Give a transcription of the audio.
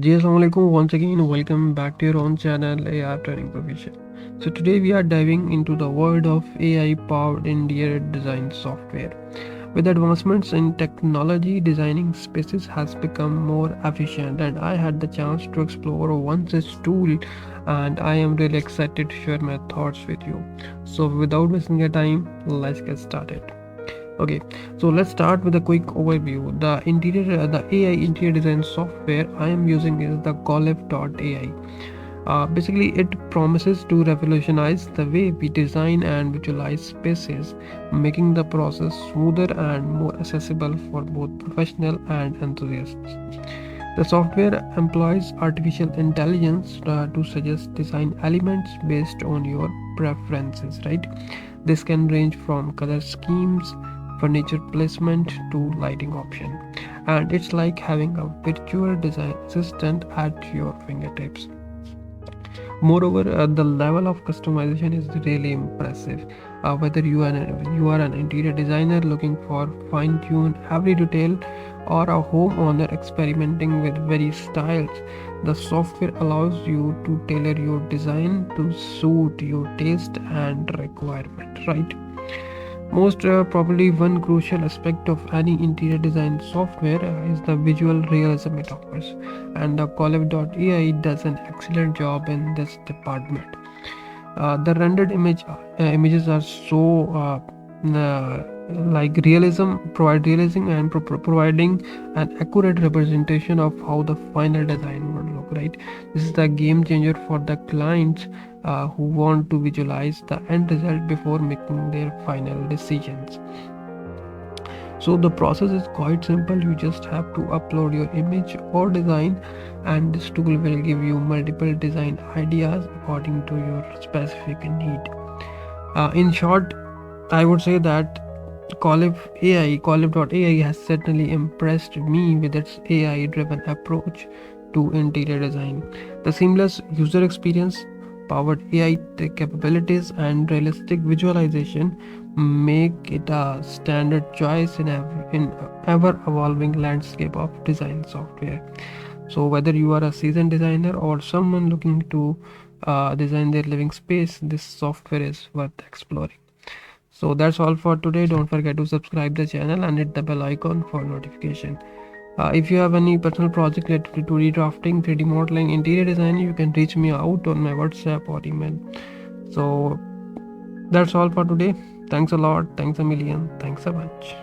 Ji Assalamualaikum, once again welcome back to your own channel AI Training Provision. So today we are diving into the world of AI powered interior design software. With advancements in technology, designing spaces has become more efficient, and I had the chance to explore one such tool, and I am really excited to share my thoughts with you. So without wasting your time, let's get started. Okay, so let's start with a quick overview. The AI interior design software I am using is the Golef.ai. Basically, it promises to revolutionize the way we design and visualize spaces, making the process smoother and more accessible for both professional and enthusiasts. The software employs artificial intelligence to suggest design elements based on your preferences, right? This can range from color schemes, furniture placement to lighting option. And it's like having a virtual design assistant at your fingertips. Moreover, the level of customization is really impressive. Whether you are an interior designer looking for fine-tune every detail, or a homeowner experimenting with various styles, the software allows you to tailor your design to suit your taste and requirement. Right? Most probably, one crucial aspect of any interior design software is the visual realism it offers, and the Colab.ai does an excellent job in this department. The rendered images are so like realism, provide realism and providing an accurate representation of how the final design would look. Right, this is the game changer for the clients who want to visualize the end result before making their final decisions. So the process is quite simple. You just have to upload your image or design, and this tool will give you multiple design ideas according to your specific need. In short, I would say that Colib.ai has certainly impressed me with its AI driven approach to interior design. The seamless user experience, powered AI capabilities, and realistic visualization make it a standard choice in ever evolving landscape of design software. So, whether you are a seasoned designer or someone looking to design their living space, this software is worth exploring. So that's all for today. Don't forget to subscribe the channel and hit the bell icon for notification. If you have any personal project related to 2D drafting, 3D modeling, interior design, you can reach me out on my WhatsApp or email. So that's all for today. Thanks a lot. Thanks a million. Thanks a bunch.